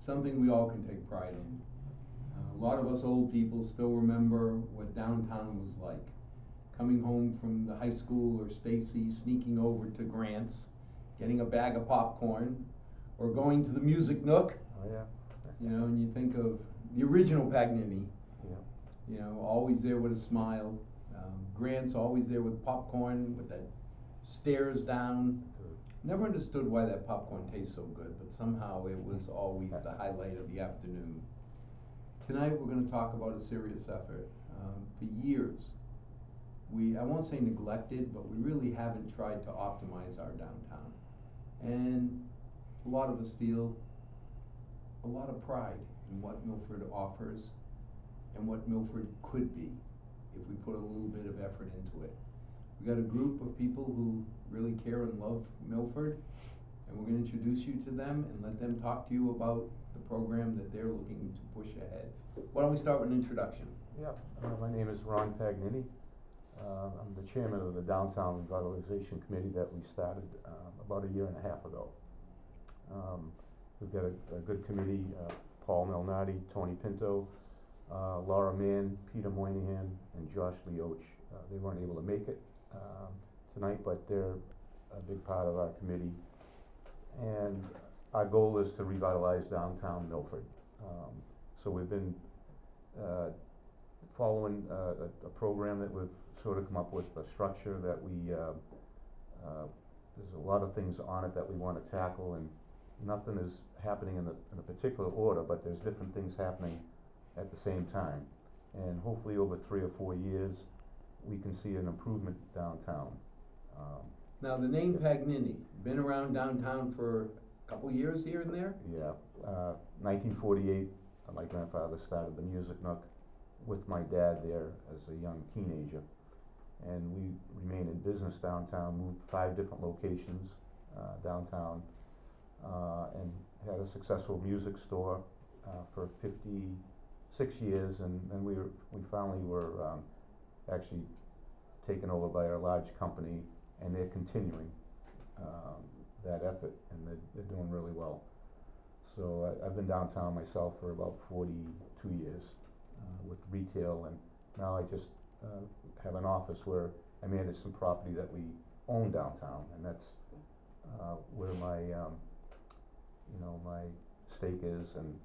something we all can take pride in. A lot of us old people still remember what downtown was like. Coming home from the high school or Stacy, sneaking over to Grant's, getting a bag of popcorn, or going to the Music Nook. Oh yeah. You know, and you think of the original Pagnini. Yeah. You know, always there with a smile. Grant's always there with popcorn, with that stairs down. Never understood why that popcorn tastes so good, but somehow it was always the highlight of the afternoon. Tonight we're going to talk about a serious effort. For years, I won't say neglected, but we really haven't tried to optimize our downtown. And a lot of us feel a lot of pride in what Milford offers and what Milford could be if we put a little bit of effort into it. We got a group of people who really care and love Milford, and we're going to introduce you to them and let them talk to you about the program that they're looking to push ahead. Why don't we start with an introduction? Yeah, my name is Ron Pagnini. I'm the chairman of the Downtown Revitalization Committee that we started about a year and a half ago. We've got a good committee, Paul Malnati, Tony Pinto, Laura Mann, Peter Moynihan, and Josh Leoch. They weren't able to make it tonight, but they're a big part of our committee. And our goal is to revitalize downtown Milford. So we've been following a program that we've sort of come up with, a structure that there's a lot of things on it that we want to tackle, and nothing is happening in a particular order, but there's different things happening at the same time. And hopefully over 3 or 4 years, we can see an improvement downtown. Now the name Pagnini, been around downtown for a couple years here and there? Yeah, 1948, my grandfather started the Music Nook with my dad there as a young teenager. And we remained in business downtown, moved 5 different locations downtown, and had a successful music store for 56 years, and then we finally were actually taken over by a large company, and they're continuing that effort, and they're doing really well. So I've been downtown myself for about 42 years with retail, and now I just have an office where I manage some property that we own downtown, and that's where my my stake is, and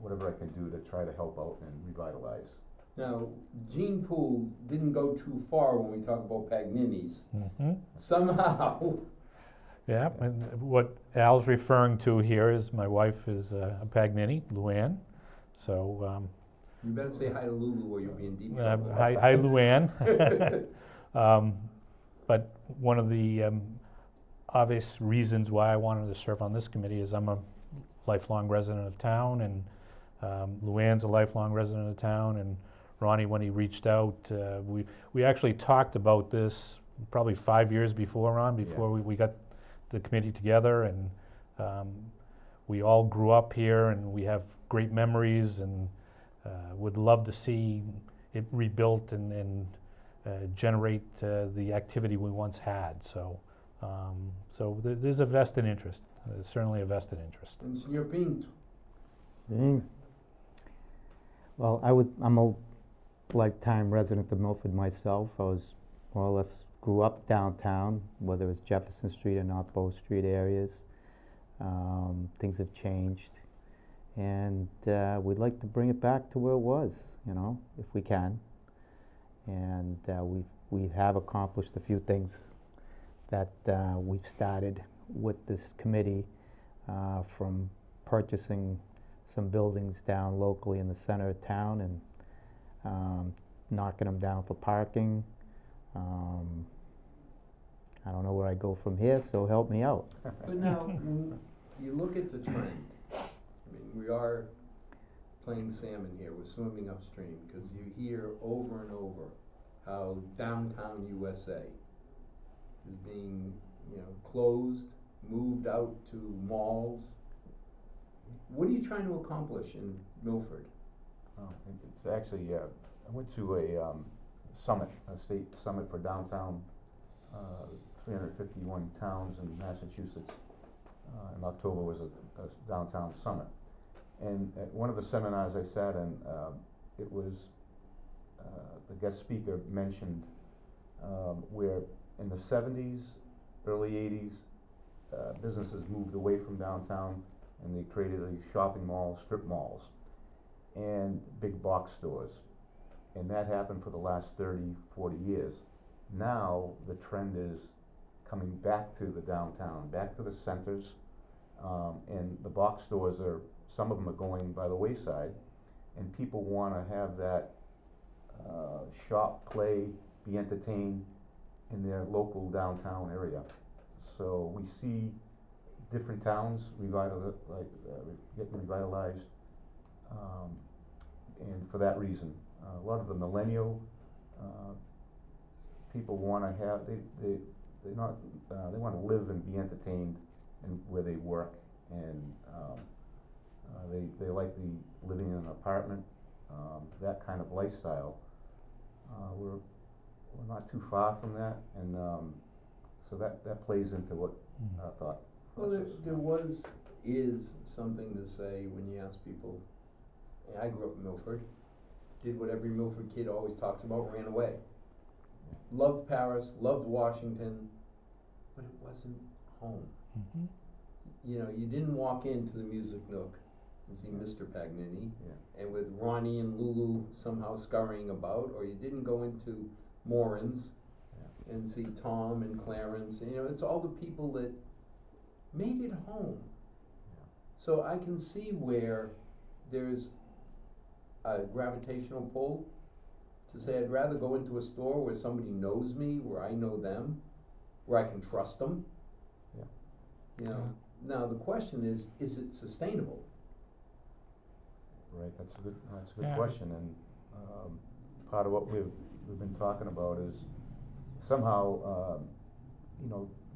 whatever I can do to try to help out and revitalize. Now, Gene Poole didn't go too far when we talk about Pagnini's. Mm-hmm. Somehow. Yeah, and what Al's referring to here is my wife is a Pagnini, Luann. So You better say hi to Lulu or you'll be in deep trouble. hi Luann. But one of the obvious reasons why I wanted to serve on this committee is I'm a lifelong resident of town, and Luann's a lifelong resident of town, and Ronnie, when he reached out, we actually talked about this probably 5 years before, Ron, before we got the committee together, and we all grew up here, and we have great memories, and would love to see it rebuilt and generate the activity we once had. So there's a vested interest. There's certainly a vested interest. And Senor Pinto. Well, I'm a lifetime resident of Milford myself. I was more or less grew up downtown, whether it was Jefferson Street or North Bow Street areas. Things have changed, and we'd like to bring it back to where it was, if we can. And we have accomplished a few things that we've started with this committee, from purchasing some buildings down locally in the center of town and knocking them down for parking. I don't know where I go from here, so help me out. But now, when you look at the trend, I mean, we are playing salmon here, we're swimming upstream, because you hear over and over how downtown USA is being, closed, moved out to malls. What are you trying to accomplish in Milford? It's actually, I went to a summit, a state summit for downtown, 351 towns in Massachusetts in October was a downtown summit. And at one of the seminars I sat in, it was, the guest speaker mentioned where in the 70s, early 80s, businesses moved away from downtown and they created these shopping malls, strip malls, and big box stores. And that happened for the last 30, 40 years. Now the trend is coming back to the downtown, back to the centers, and the box stores are, some of them are going by the wayside, and people want to have that shop, play, be entertained in their local downtown area. So we see different towns getting revitalized, and for that reason, a lot of the millennial people want to have, they want to live and be entertained in where they work, and they like the living in an apartment, that kind of lifestyle. We're not too far from that, and so that plays into what I thought. Well, there is something to say when you ask people. I grew up in Milford, did what every Milford kid always talks about, ran away. Loved Paris, loved Washington, but it wasn't home. Mm-hmm. You know, you didn't walk into the Music Nook and see Mr. Pagnini, and with Ronnie and Lulu somehow scurrying about, or you didn't go into Morin's and see Tom and Clarence. You know, it's all the people that made it home. So I can see where there's a gravitational pull to say I'd rather go into a store where somebody knows me, where I know them, where I can trust them. You know. Now the question is it sustainable? Right, that's a good question, and part of what we've been talking about is somehow,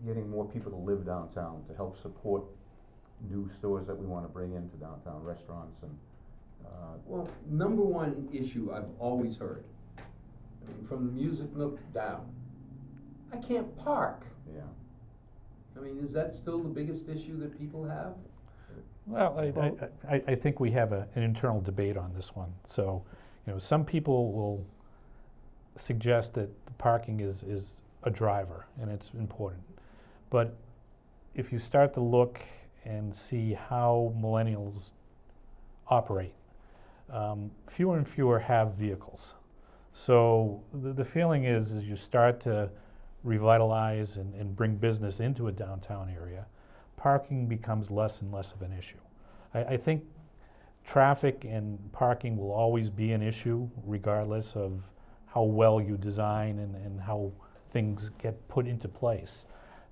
getting more people to live downtown to help support new stores that we want to bring into downtown, restaurants and. Well, number one issue I've always heard, I mean, from the Music Nook down, I can't park. Yeah. I mean, is that still the biggest issue that people have? Well, I think we have an internal debate on this one. So, some people will suggest that the parking is a driver and it's important. But if you start to look and see how millennials operate, fewer and fewer have vehicles. So the feeling is as you start to revitalize and bring business into a downtown area, parking becomes less and less of an issue. I think traffic and parking will always be an issue regardless of how well you design and how things get put into place.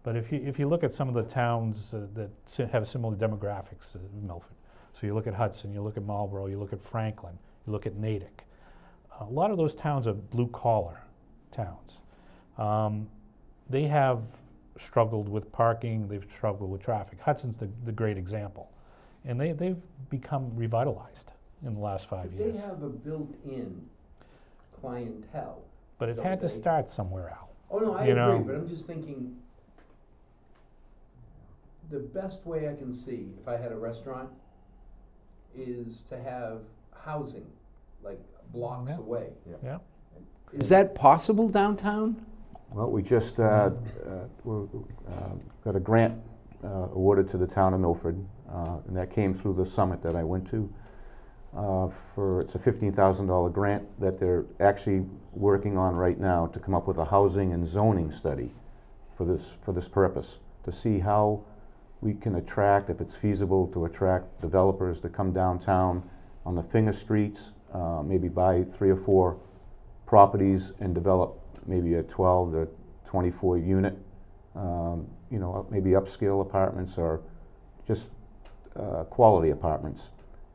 But if you look at some of the towns that have similar demographics to Milford, so you look at Hudson, you look at Marlborough, you look at Franklin, you look at Natick, a lot of those towns are blue-collar towns. They have struggled with parking, they've struggled with traffic. Hudson's the great example. And they've become revitalized in the last 5 years. They have a built-in clientele. But it had to start somewhere, Al. Oh, no, I agree, but I'm just thinking, the best way I can see, if I had a restaurant, is to have housing, like blocks away. Yeah. Is that possible downtown? Well, we just got a grant awarded to the town of Milford, and that came through the summit that I went to. It's a $15,000 grant that they're actually working on right now to come up with a housing and zoning study for this purpose, to see how we can attract, if it's feasible, to attract developers to come downtown on the finger streets, maybe buy 3 or 4 properties and develop maybe a 12 to 24 unit, maybe upscale apartments or just quality apartments.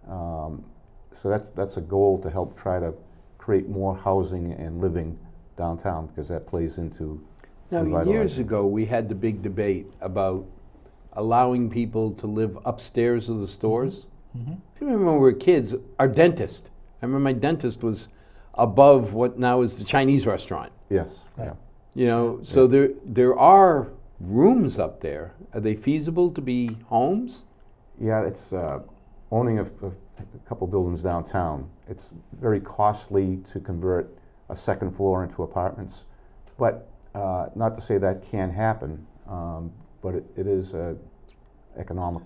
So that's a goal to help try to create more housing and living downtown, because that plays into Now, years ago, we had the big debate about allowing people to live upstairs of the stores. Mm-hmm. I remember when we were kids, our dentist, I remember my dentist was above what now is the Chinese restaurant. Yes. Right. Yeah. You know, so there are rooms up there. Are they feasible to be homes? Yeah, it's owning a couple buildings downtown. It's very costly to convert a second floor into apartments, but not to say that can't happen, but it is a economic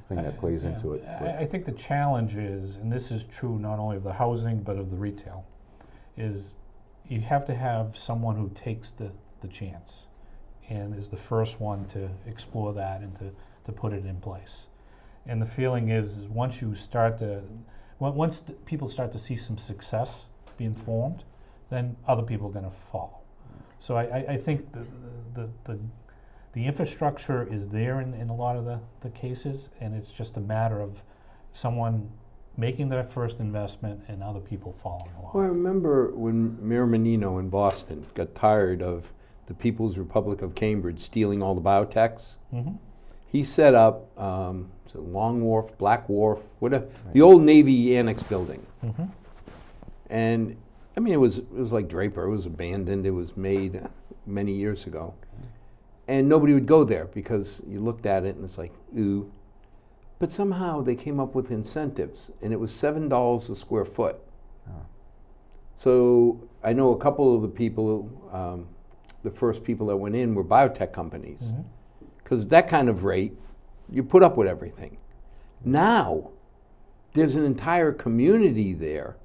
thing that plays into it. I think the challenge is, and this is true not only of the housing but of the retail, is you have to have someone who takes the chance and is the first one to explore that and to put it in place. And the feeling is once people start to see some success being formed, then other people are going to follow. So I think the infrastructure is there in a lot of the cases, and it's just a matter of someone making their first investment and other people following along. Well, I remember when Mayor Menino in Boston got tired of the People's Republic of Cambridge stealing all the biotechs. Mm-hmm. He set up Long Wharf, Black Wharf, whatever, the old Navy Annex building. Mm-hmm. And I mean, it was like Draper. It was abandoned. It was made many years ago. And nobody would go there because you looked at it and it's like, ooh. But somehow they came up with incentives, and it was $7 a square foot. Oh. So I know a couple of the people, the first people that went in were biotech companies. Because that kind of rate, you put up with everything. Now, there's an entire community there,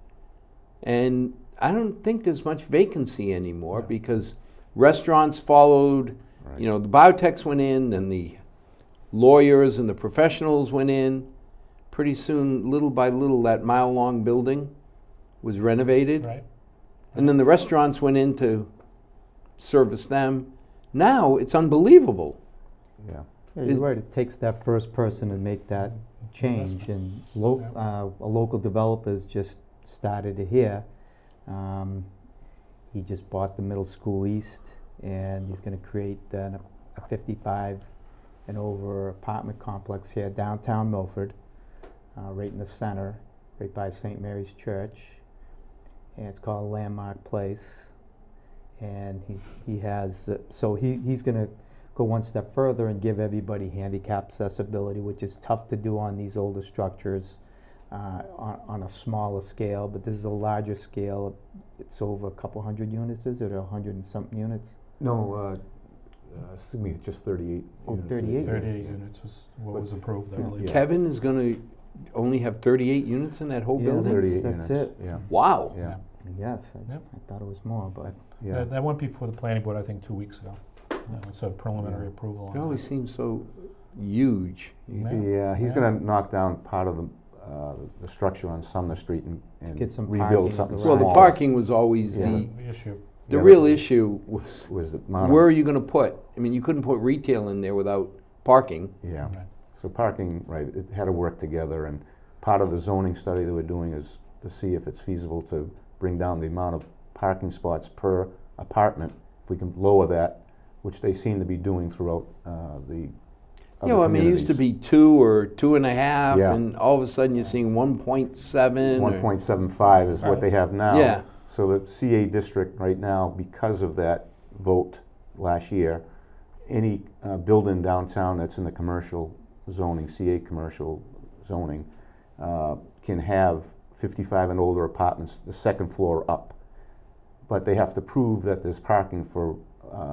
and I don't think there's much vacancy anymore because restaurants followed. Right. You know, the biotechs went in, and the lawyers and the professionals went in. Pretty soon, little by little, that mile-long building was renovated. Right. And then the restaurants went in to service them. Now, it's unbelievable. Yeah. Yeah, you're right. It takes that first person to make that change, and a local developer's just started it here. He just bought the middle school east, and he's going to create a 55 and over apartment complex here downtown Milford, right in the center, right by St. Mary's Church, and it's called Landmark Place. And he has he's going to go one step further and give everybody handicap accessibility, which is tough to do on these older structures on a smaller scale, but this is a larger scale. It's over a couple hundred units, is it, or 100 and something units? No, I think it's just 38 Oh, units. 38? 38 units was what was approved, I Yeah. believe. Yeah. Kevin is going to only have 38 units in that whole Yeah, building? 38 That's units. it. Yeah. Wow. Yeah. Yes, Yep. I thought it was more, but Yeah. That went before the planning board, I think, 2 weeks ago. It's a preliminary Yeah. approval. It on always that. seems so huge. Yeah. Yeah, he's Yeah. going to knock down part of the structure on Sumner Street and Get some rebuild parking something at the Well, smaller. the parking was always Yeah. the issue. the Yeah, real but- issue was was the amount where are of, you going to put? I mean, you couldn't put retail in there without parking. yeah. Right. So parking, right, it had to work together, and part of the zoning study that we're doing is to see if it's feasible to bring down the amount of parking spots per apartment, if we can lower that, which they seem to be doing throughout the other You know, I mean, it used to be 2 or 2.5, Yeah. and all of a sudden you're seeing 1.7. 1.75 is what Right. they have now. Yeah. So the CA district right now, because of that vote last year, any building downtown that's in the commercial zoning, CA commercial zoning, can have 55 and older apartments, the second floor up. But they have to prove that there's parking for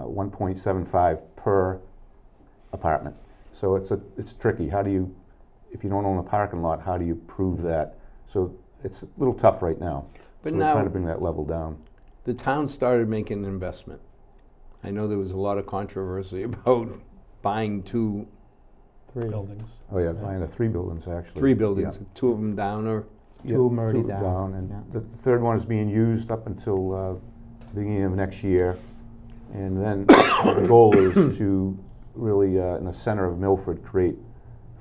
1.75 per apartment. So it's tricky. How do you, if you don't own a parking lot, how do you prove that? So it's a little tough right now. But So we're now trying to bring that level down. the town started making an investment. I know there was a lot of controversy about buying 2, Buildings. Oh yeah, Yeah. buying the 3 buildings actually. 3 buildings, 2 of them down, or Yeah, Two of 'em already two down, and yeah. the third one is being used up until beginning of next year. And then the goal is to really, in the center of Milford, create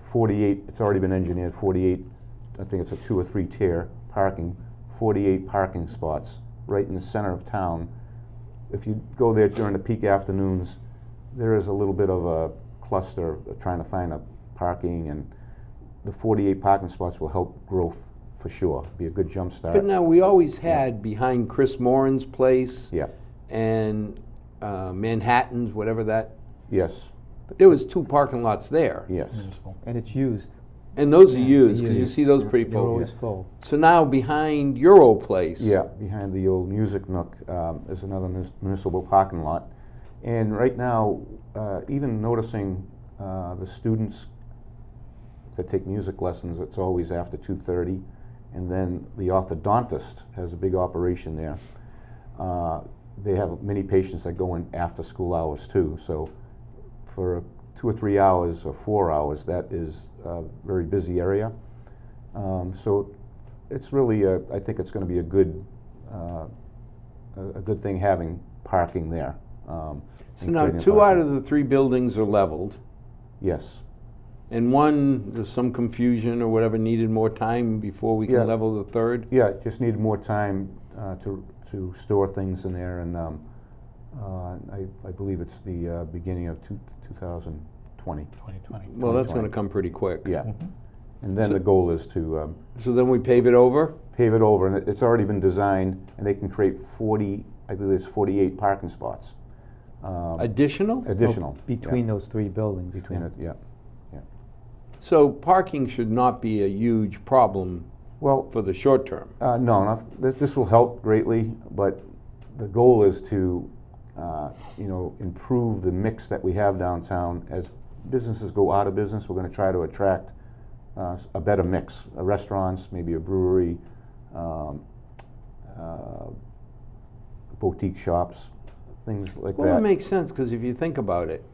48, it's already been engineered, 48, I think it's a 2 or 3 tier parking, 48 parking spots right in the center of town. If you go there during the peak afternoons, there is a little bit of a cluster of trying to find a parking, and the 48 parking spots will help growth for sure, be a good jump start. But now we always had behind Chris Moran's place Yeah, and Manhattans, whatever that, Yes, there was 2 parking lots there. yes. Municipal. And it's used. And those are Yeah, used, because you used. see those Yeah, pretty they're full. always full. So now behind your old place. Yeah, behind the old Music Nook is another municipal parking lot. And right now, even noticing the students that take music lessons, it's always after 2:30. And then the orthodontist has a big operation there. They have many patients that go in after school hours too. So for 2 or 3 hours or 4 hours, that is a very busy area. So it's really, I think it's going to be a good thing having parking there. So and now creating 2 out parking. of the 3 buildings are leveled, Yes, and one, there's some confusion or whatever, needed more time before we can Yeah. level the 3rd. yeah, just needed more time to store things in there, and I believe it's the beginning of 2020. 2020. Well, that's 2020. gonna come pretty quick. Yeah, Mhm. and then So- the goal is to So then we pave it over? pave it over, and it's already been designed, and they can create 40, I believe it's 48 parking spots. Additional? Additional. Between those 3 buildings. Between yeah. it, yeah. So parking should not be a huge problem Well, for the short term. no, this will help greatly, but the goal is to, improve the mix that we have downtown. As businesses go out of business, we're going to try to attract a better mix, restaurants, maybe a brewery, boutique shops, things like Well, that. it makes sense, because if you think about it,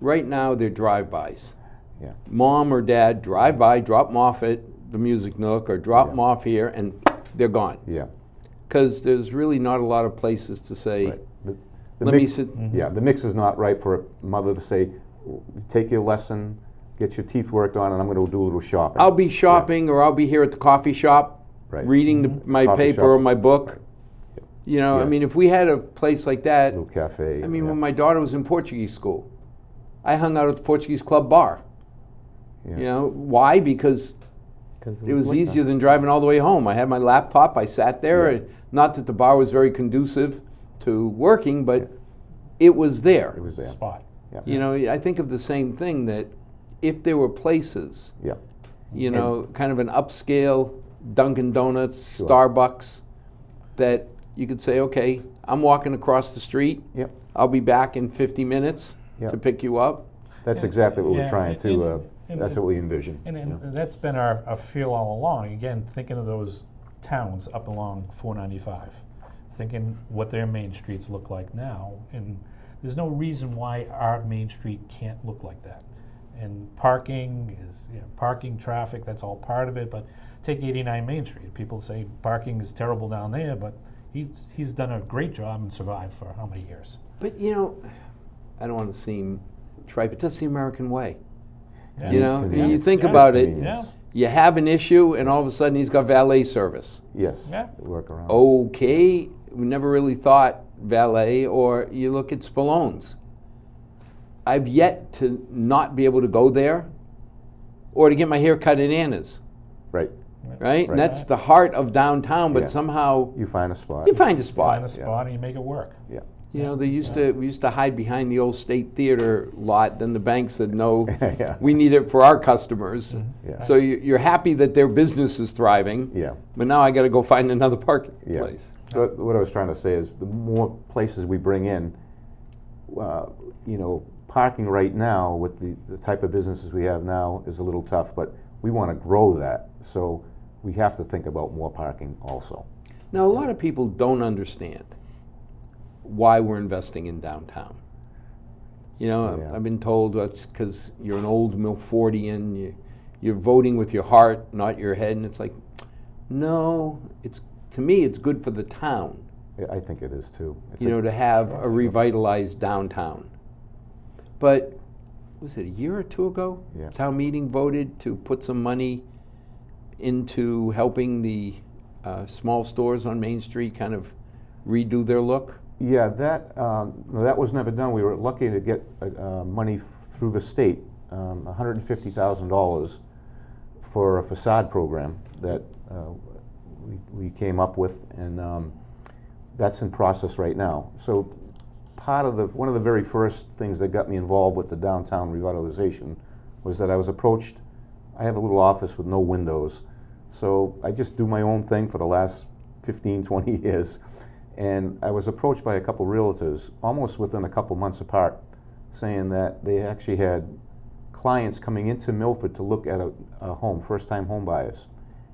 right now they're drive-bys. Yeah. Mom or dad drive by, drop them off at the Music Nook, or drop Yeah. them off here, and they're gone. Yeah. Because there's really not a lot of places to say, Right. The let me mix- sit. Yeah, the mix is not right for a mother to say, take your lesson, get your teeth worked on, and I'm going to do a little shopping. I'll be shopping, or I'll be here at the coffee shop, Right. reading my Coffee paper or shops. my book. Right. Yep. You know, I Yes. mean, if we had a place like that, Little cafe. I mean, yeah. when my daughter was in Portuguese school, I hung out at the Portuguese Club bar. Yeah. You know, why? Because 'Cause it was winter. easier than driving all the way home. I had my laptop, I sat there, Yeah. and not that the bar was very conducive to working, but it was there. It was there. Spot. Yeah. You know, I think of the same thing, that if there were places, Yeah. you know, kind of an upscale Dunkin' Donuts, Sure. Starbucks, that you could say, okay, I'm walking across the street, Yep. I'll be back in 50 minutes Yep. to pick you up. That's Yeah. exactly what we're Yeah, trying to, and- that's what we envision. And, you and know. that's been our feel all along. Again, thinking of those towns up along 495, thinking what their main streets look like now, and there's no reason why our main street can't look like that. And parking is, parking, traffic, that's all part of it, but take 89 Main Street. People say parking is terrible down there, but he's done a great job and survived for how many years? But, you know, I don't want to seem trite, but that's the American way. Yeah. You know, Convenience. you think Yeah. about it, Convenience. you have an issue, and all of a sudden he's got valet service. Yes. Yeah. Work around. Okay, we never really thought valet, or you look at Spallone's. I've yet to not be able to go there, or to get my hair cut at Anna's, Right. right? Right. And that's the heart of downtown, but Yeah. somehow You find a spot. you find a spot. Find a spot and you make it work. Yeah. You know, we used to hide behind the old State Theater lot. Then the bank said, "No, Yeah. we need it for our customers." Yeah. So you're happy that their business is thriving, Yeah. but now I got to go find another parking Yeah. place. So what I was trying to say is, the more places we bring in, parking right now with the type of businesses we have now is a little tough, but we want to grow that. So we have to think about more parking also. Now, a lot of people don't understand why we're investing in downtown. You know, Yeah. I've been told that's because you're an old Milfordian. You're voting with your heart, not your head, and it's like, no. To me, it's good for the town. Yeah, I think it is too. It's You know, to have a revitalized downtown. But was it a year or two ago? Yeah. Town meeting voted to put some money into helping the small stores on Main Street kind of redo their look. Yeah, that was never done. We were lucky to get money through the state, $150,000 for a facade program that we came up with, and that's in process right now. So one of the very first things that got me involved with the downtown revitalization was that I was approached. I have a little office with no windows, so I just do my own thing for the last 15, 20 years. And I was approached by a couple realtors, almost within a couple months apart, saying that they actually had clients coming into Milford to look at a home, first-time home buyers.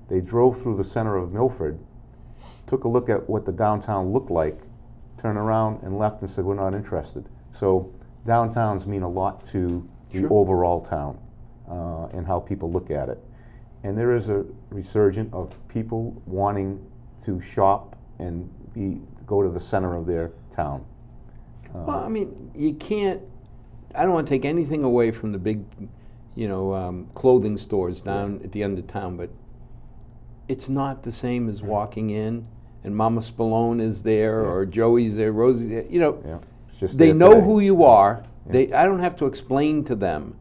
They drove through the center of Milford, took a look at what the downtown looked like, turned around and left and said, we're not interested. So downtowns mean a lot to the overall town and how people look at it. And there is a resurgence of people wanting to shop and go to the center of their town. Well, I mean, you can't, I don't want to take anything away from the big, clothing stores down at the end of town, but it's not the same as walking in and Mama Spallone is there or Joey's there, Rosie's there. It's just They there know today. who you are. I don't have to explain to them,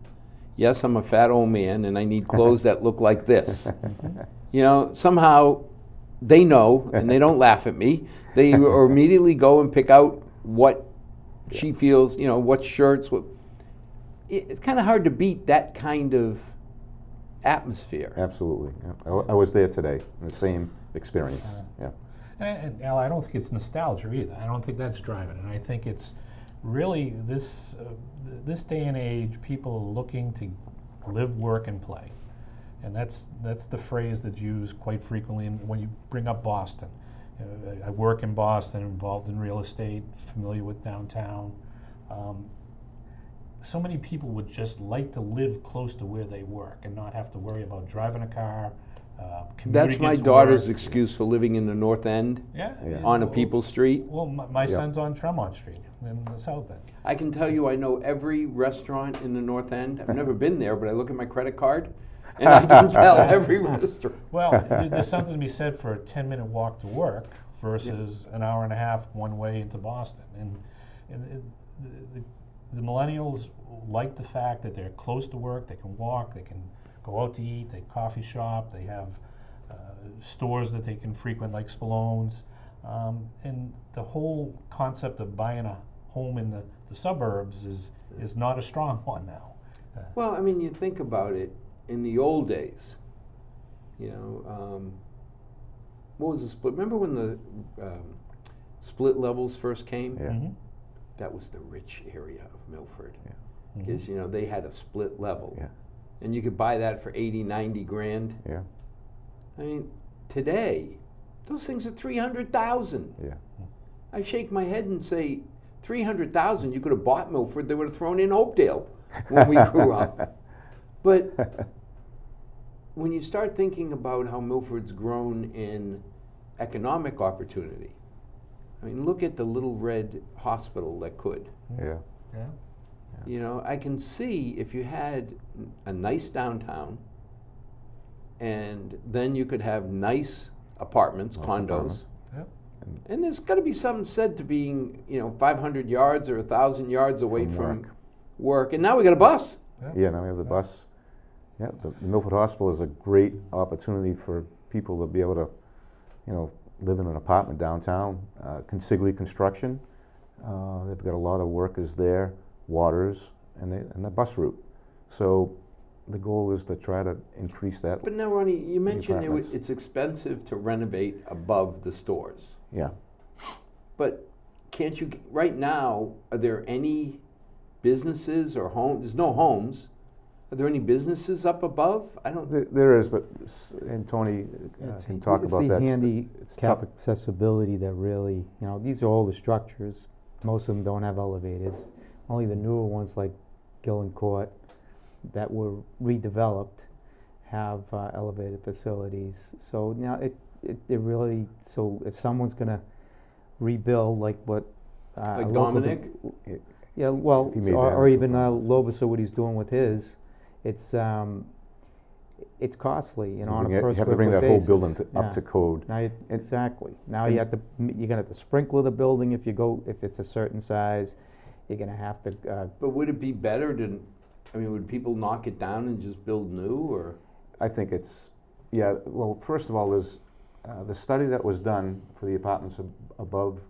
yes, I'm a fat old man and I need clothes that look like this. Somehow they know and they don't laugh at me. They or immediately go and pick out what she feels, what shirts. It's kind of hard to beat that kind of atmosphere. Absolutely. Yeah. I was there today, the same experience. Yeah. And Al, I don't think it's nostalgia either. I don't think that's driving it. I think it's really this day and age, people are looking to live, work, and play. And that's the phrase that's used quite frequently when you bring up Boston. I work in Boston, involved in real estate, familiar with downtown. So many people would just like to live close to where they work and not have to worry about driving a car. That's my daughter's excuse for living in the North End on a People's Street. Well, my son's on Tremont Street in the South End. I can tell you I know every restaurant in the North End. I've never been there, but I look at my credit card and I can tell every restaurant. Well, there's something to be said for a 10-minute walk to work versus an hour and a half one way into Boston. And the millennials like the fact that they're close to work, they can walk, they can go out to eat, they coffee shop, they have stores that they can frequent like Spallone's. And the whole concept of buying a home in the suburbs is not a strong one now. Well, I mean, you think about it, in the old days, what was the split? Remember when the split levels first came? Yeah. Mm-hmm. That was the rich area of Milford. Yeah. Because, they had a split level. Yeah. And you could buy that for 80, 90 grand. Yeah. I mean, today, those things are 300,000. Yeah. I shake my head and say, 300,000, you could have bought Milford, they would have thrown in Oakdale when we grew up. But when you start thinking about how Milford's grown in economic opportunity, I mean, look at the Little Red Hospital that could. Yeah. Yeah. I can see if you had a nice downtown and then you could have nice apartments, Nice condos. apartments. Yep. And there's got to be something said to being, 500 yards or 1,000 yards away from work. And now we got a bus. Yeah, now we have the bus. Yeah, the Milford Hospital is a great opportunity for people to be able to, live in an apartment downtown. Consigli Construction, they've got a lot of workers there, Waters, and the bus route. So the goal is to try to increase that. But now, Ronnie, you mentioned apartments. it's expensive to renovate above the stores. Yeah. But can't you, right now, are there any businesses or homes? There's no homes. Are there any businesses up above? I don't. There is, but and Tony can talk about that. It's the handicap tough. accessibility that really, these are older structures. Most of them don't have elevators. Only the newer ones like Gillen Court that were redeveloped have elevated facilities. So now it really, so if someone's gonna rebuild like what Like local Dominic? yeah, well, If he made that or into even apartments. Lobus, what he's doing with his, it's costly, on a per You have to square bring foot that whole basis. building up Yeah. to code. Now, And- exactly. Now and- you're gonna have to sprinkler the building if it's a certain size. You're gonna have to. But would it be better to? I mean, would people knock it down and just build new, or? I think it's, well, first of all, there's the study that was done for the apartments above,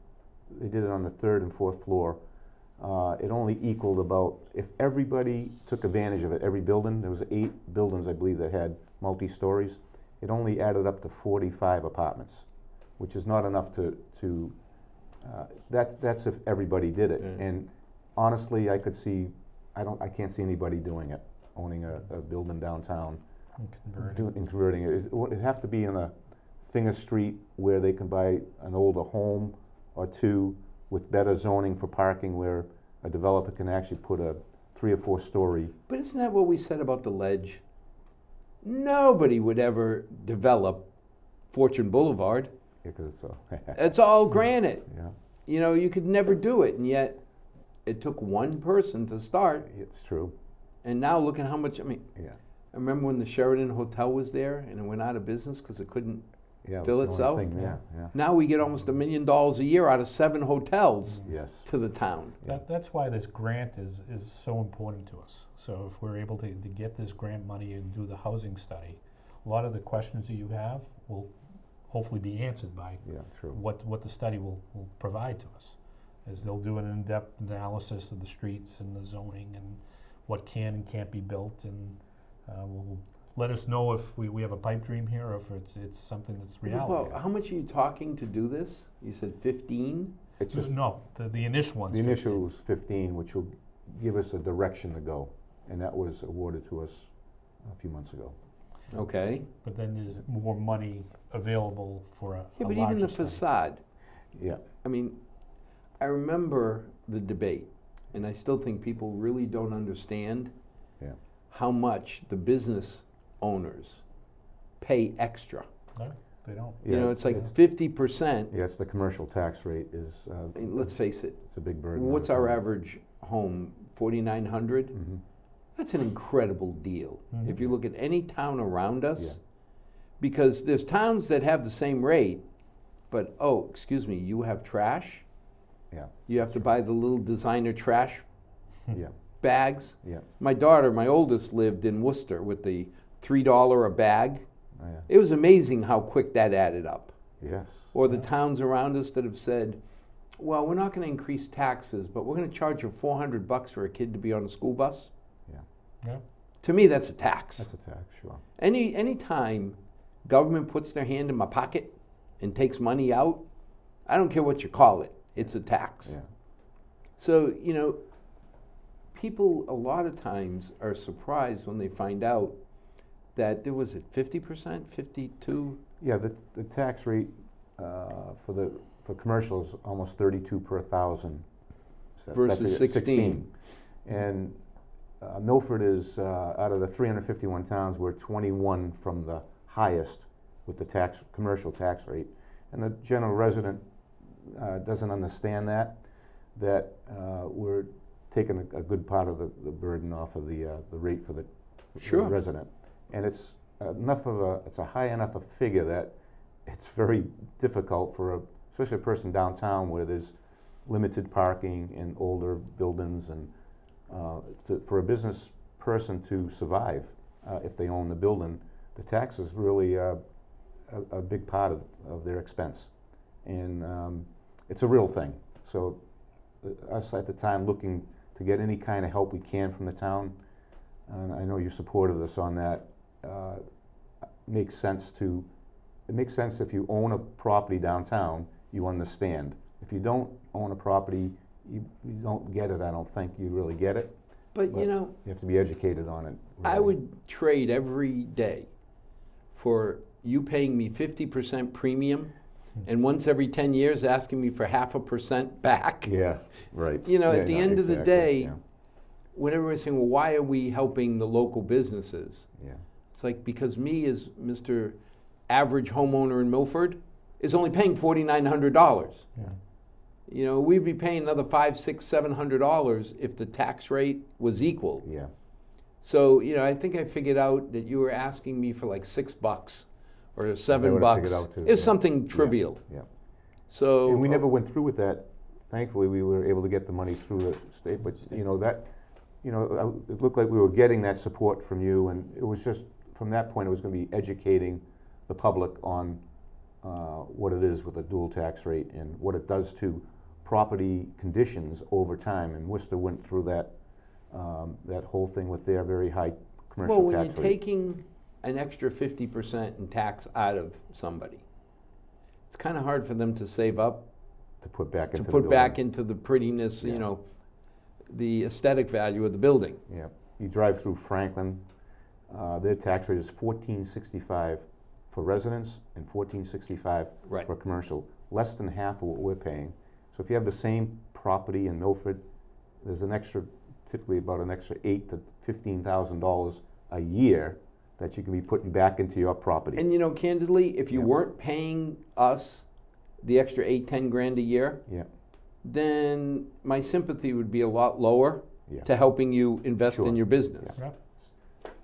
they did it on the 3rd and 4th floor. it only equaled about, if everybody took advantage of it, every building, there was 8 buildings, I believe, that had multi-stories, it only added up to 45 apartments, which is not enough that's if everybody did it. Yeah. And honestly, I could see, I can't see anybody doing it, owning a building downtown And converting. and converting it. It'd have to be in a finger street where they can buy an older home or 2 with better zoning for parking, where a developer can actually put a 3 or 4 story. But isn't that what we said about the ledge? Nobody would ever develop Fortune Boulevard. Because it's so, It's all granite. yeah, You know, you could never do it, and yet it took one person to start, it's true, and now look at how much, I mean, yeah. I remember when the Sheridan Hotel was there and it went out of business because it couldn't Yeah, it fill was the only itself. thing, yeah. Now we get almost $1 million a year out of 7 hotels Yes. to the town. Yeah. That's why this grant is so important to us. So if we're able to get this grant money and do the housing study, a lot of the questions that you have will hopefully be answered by Yeah, true. what the study will provide to us. As they'll do an in-depth analysis of the streets and the zoning and what can and can't be built, and will let us know if we have a pipe dream here or if it's something that's reality. Well, how much are you talking to do this? You said 15? It's just, No, the initial one's the initial 15. was 15, which will give us a direction to go, and that was awarded to us a few months ago. Okay. But then there's more money available for a Yeah, but even larger the study. facade. Yeah, I mean, I remember the debate, and I still think people really don't understand yeah. how much the business owners pay extra. No, they don't. You know, Yeah, it's like 50%. Yeah, it's the commercial tax rate is, I mean, let's face it, it's a big burden. what's our average home? 4,900? Mm-hmm. That's an incredible deal. Mhm. If you look at any town around us, Yeah. because there's towns that have the same rate, but, oh, excuse me, you have trash? Yeah, You have to buy the little designer trash yeah, bags? yeah, My daughter, my oldest, lived in Worcester with the $3 a bag. oh, yeah, It was amazing how quick that added up. yes. Or the Yeah. towns around us that have said, well, we're not going to increase taxes, but we're going to charge you $400 for a kid to be on a school bus. Yeah. To me, that's a tax. That's a tax, sure. Any time government puts their hand in my pocket and takes money out, I don't care what you call it, it's a tax. Yeah, So, you know, people a lot of times are surprised when they find out that there was it 50%, 52? yeah. The tax rate for commercial is almost 32 per thousand. So that's Versus a 16. And Milford is out of the 351 towns, we're 21 from the highest with the commercial tax rate, and the general resident doesn't understand that we're taking a good part of the burden off of the rate for the Sure. resident, and it's it's a high enough a figure that it's very difficult for especially a person downtown where there's limited parking in older buildings, and for a business person to survive if they own the building, the tax is really a big part of their expense, and it's a real thing. So us at the time looking to get any kind of help we can from the town, and I know you supported us on that. It makes sense if you own a property downtown, you understand. If you don't own a property, you don't get it. I don't think you really get it. But, you know, You have to be educated on it. I really. would trade every day for you paying me 50% premium and once every 10 years asking me for 0.5% back. Yeah, right. You know, Yeah, at the no, end of the exactly, day, yeah, when everyone's saying, well, why are we helping the local businesses? yeah. It's like, because me as Mr. Average homeowner in Milford is only paying $4,900. Yeah. You know, we'd be paying another $500, $600, $700 if the tax rate was equal. Yeah. So, you know, I think I figured out that you were asking me for like $6 or would've $7. figured out too, It's yeah. something trivial. Yeah. So, And we never went through with that. Thankfully, we were able to get the money through the state, but it looked like we were getting that support from you, and it was just, from that point, it was gonna be educating the public on what it is with a dual tax rate and what it does to property conditions over time, and Worcester went through that, that whole thing with their very high commercial Well, when tax you're rate. taking an extra 50% in tax out of somebody, it's kind of hard for them to save up To put back to into the put back building. into the prettiness, Yeah. you know, the aesthetic value of the building. Yeah, you drive through Franklin, their tax rate is $14.65 for residents and $14.65 Right. for commercial, less than half of what we're paying. So if you have the same property in Milford, there's an extra, typically about an extra $8,000 to $15,000 a year that you can be putting back into your property. And you know, candidly, if you Yeah. weren't paying us the extra 8-10 grand a year, Yeah, then my sympathy would be a lot lower yeah. to helping you invest in Sure. your business. Yeah.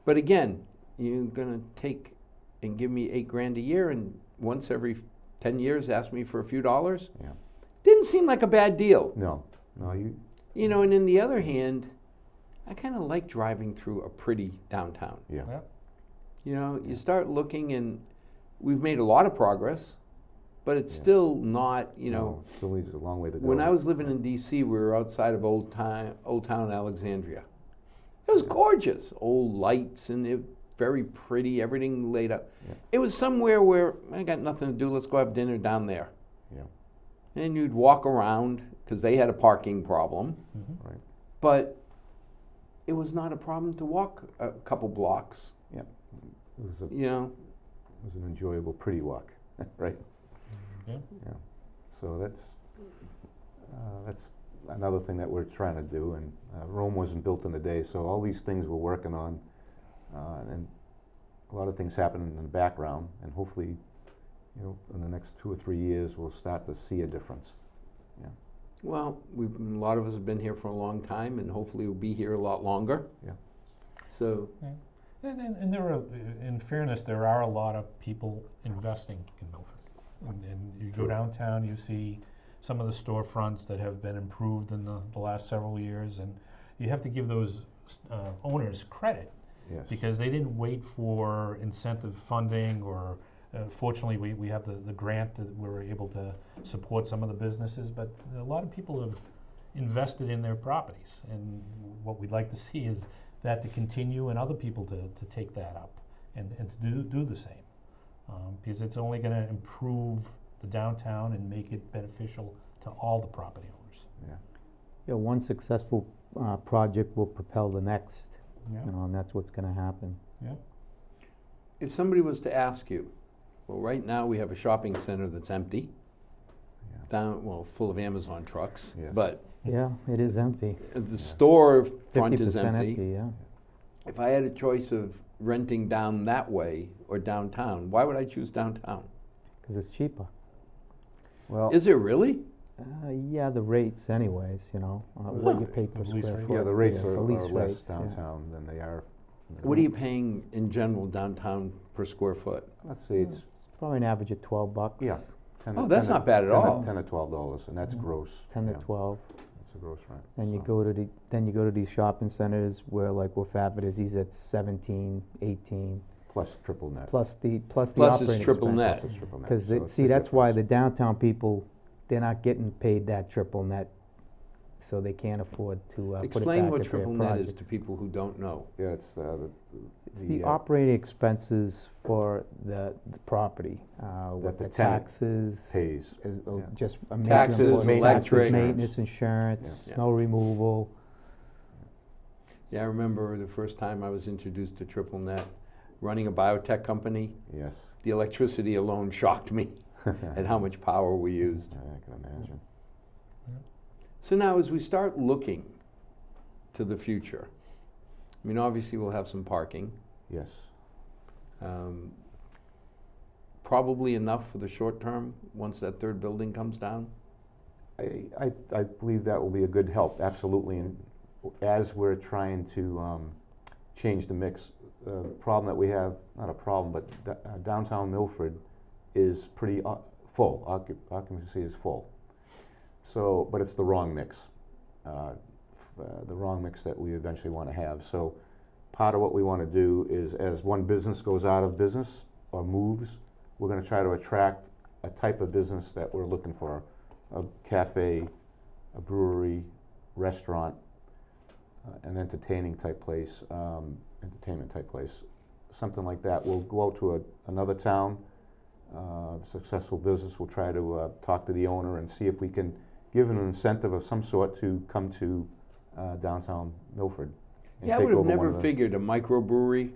But again, you're gonna take and give me 8 grand a year, and once every 10 years ask me for a few dollars? Yeah. Didn't seem like a bad deal. No, no, You know, and on the other hand, I kind of like driving through a pretty downtown. yeah. Yeah. You know, you start looking, and we've made a lot of progress, but it's Yeah. still not, you know. No, still leaves a long way to go. When I was living in D.C., we were outside of Old Town Alexandria. It was gorgeous, old lights, and it very pretty, everything laid out. Yeah. It was somewhere where I got nothing to do. Let's go have dinner down there. Yeah, And you'd walk around because they had a parking problem, Mhm. right, but it was not a problem to walk a couple blocks. yeah. It was You know, an enjoyable, pretty walk, right? Yeah. Yeah, so that's another thing that we're trying to do, and Rome wasn't built in a day, so all these things we're working on, and a lot of things happen in the background, and hopefully, you know, in the next 2 or 3 years, we'll start to see a difference. well, a lot of us have been here for a long time, and hopefully we'll be here a lot longer. Yeah. So, And there are, in fairness, there are a lot of people investing in Milford. And you go True. downtown, you see some of the storefronts that have been improved in the last several years, and you have to give those owners credit, Yes. because they didn't wait for incentive funding, or fortunately, we have the grant that we're able to support some of the businesses, but a lot of people have invested in their properties, and what we'd like to see is that to continue, and other people to take that up and to do the same. Because it's only gonna improve the downtown and make it beneficial to all the property owners. Yeah. You know, one successful project will propel the next, Yeah. you know, and that's what's gonna happen. if somebody was to ask you, well, right now we have a shopping center that's empty, full of Amazon trucks, Yes. but Yeah, it is empty. the store front is 50% empty. yeah. If I had a choice of renting down that way or downtown, why would I choose downtown? Because it's cheaper. Well, Is it really? Yeah, the rates anyways, you know, what you pay per The lease square rates. foot. yeah, the rates the are lease less rates, yeah. downtown than they are. What are you paying in general downtown per square foot? Let's say it's, It's probably an average of $12. yeah. 10 Oh, to- that's 10 to- not bad at 10 to- all. $10 to $12, and that's Yeah. gross. 10 to yeah, 12. That's a gross rent. Then you so. go to these shopping centers where, like, where Fabbit is, he's at 17, 18, Plus triple net. plus the Plus it's operating triple expenses. net. Plus it's triple net. Because So it's see, the that's why difference. the downtown people, they're not getting paid that triple net, so they can't afford to put it back Explain what into their triple net is project. to people who don't know. Yeah, it's It's the operating expenses for the property, what the the tenant taxes, pays. is Yeah. just a Taxes, maintenance, electric. maintenance, insurance, Yeah. snow removal. Yeah, I remember the first time I was introduced to triple net, running a biotech company, Yes. the electricity alone shocked me at how much power we used. I can imagine. So now as we start looking to the future, I mean, obviously we'll have some parking, Yes. probably enough for the short term, once that third building comes down. I believe that will be a good help, absolutely. And as we're trying to change the mix, the problem that we have, not a problem, but downtown Milford is pretty full. Occupancy is full. So, but it's the wrong mix. The wrong mix that we eventually want to have. So part of what we want to do is, as one business goes out of business or moves, we're going to try to attract a type of business that we're looking for, a cafe, a brewery, restaurant, an entertainment type place, something like that. We'll go out to another town, successful business. We'll try to talk to the owner and see if we can give an incentive of some sort to come to downtown Milford. And Yeah, I take would have over one never of the- figured a microbrewery.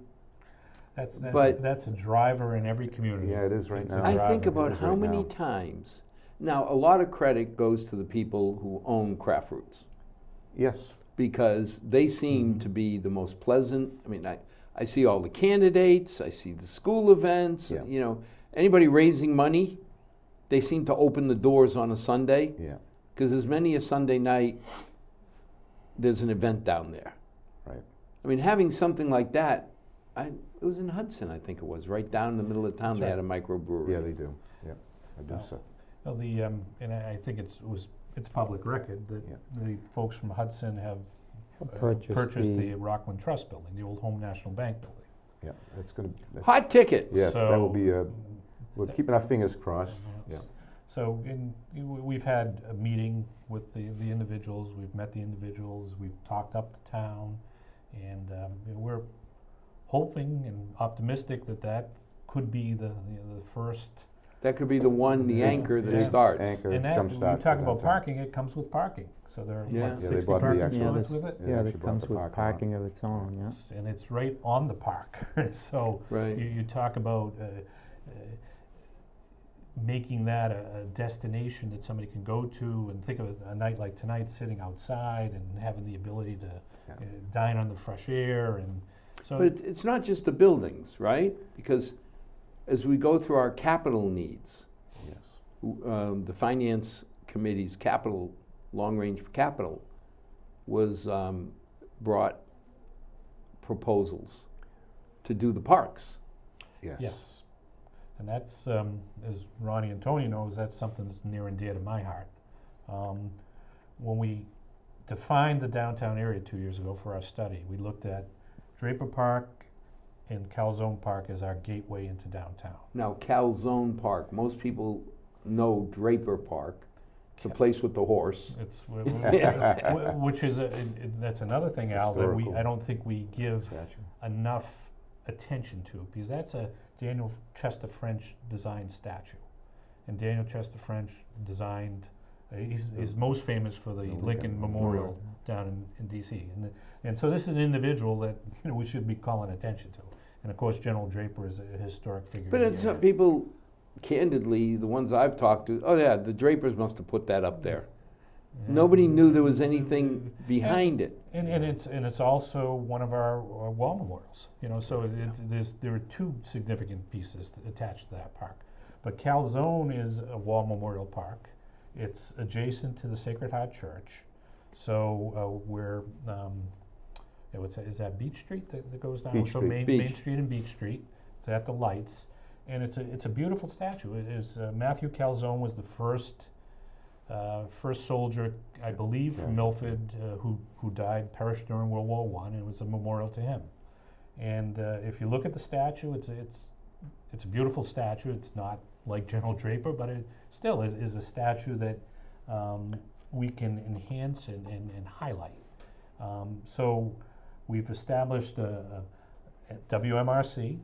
But- That's a driver in every community. Yeah, it is right It's a now. I driver. think about is how right many now. times, now, a lot of credit goes to the people who own craft roots, Yes. because they seem to be the most pleasant. I mean, I see all the candidates, I see the school events, Yeah. you know, anybody raising money, they seem to open the doors on a Sunday, Yeah. because there's many a Sunday night, there's an event down there. Right. I mean, having something like that, it was in Hudson, I think it was, right down in the middle of town, That's they right. had a microbrewery. Yeah, they do. Yeah, I do Oh. so. Well, and I think it's public record that Yeah. the folks from Hudson have Purchased the Rockland Trust building, the old Home National Bank building. Yeah, that's gonna. Hot ticket. Yes, that will So- be a. We're keeping our fingers crossed. Yeah. So we've had a meeting with the individuals, we've met the individuals, we've talked up the town, and we're hoping and optimistic that could be the first. That could be the one, the Yeah. anchor that Yeah. starts. Anchor. And that, jumpstart when for you talk about downtown. parking, it comes with parking. So there are Yeah. what, Yeah, they 60 bought the parking actual- spots Yeah, with it? They Yeah, actually that bought comes the with parking lot. parking of its own, yeah. And it's right on the park. So Right. you talk about making that a destination that somebody can go to, and think of a night like tonight, sitting outside and having the ability to Yeah. dine on the fresh air, and so. But it's not just the buildings, right? Because as we go through our capital needs, Yes. the finance committee's capital, long-range capital, was brought proposals to do the parks. Yes. Yes. And that's, as Ronnie and Tony knows, that's something that's near and dear to my heart. When we defined the downtown area 2 years ago for our study, we looked at Draper Park and Calzone Park as our gateway into downtown. Now, Calzone Park, most people know Draper Park. It's a place with the horse. It's, Yeah. which is, that's another thing, It's Al, that I historical. don't think we give Statue. enough attention to, because that's a Daniel Chester French designed statue. And Daniel Chester French designed, he's most famous for the Lincoln Lincoln Memorial down in DC. And so this is an individual that we should be calling attention to. And of course, General Draper is a historic figure. But in the it's area. people, candidly, the ones I've talked to, oh yeah, the Drapers must have put that up there. Yeah. Nobody knew there was anything behind it. And it's also one of our wall memorials, so there are two significant pieces attached to that park. But Calzone is a war memorial park. It's adjacent to the Sacred Heart Church. So we're, is that Beach Street that goes down? Beach So Street. Main Beach. Street and Beach Street. It's at the lights. And it's a beautiful statue. It is, Matthew Calzone was the first soldier, I believe, from Yes. Milford, who died, perished during World War I, and it was a memorial to him. And if you look at the statue, it's a beautiful statue. It's not like General Draper, but it still is a statue that we can enhance and highlight. So we've established a WMRC,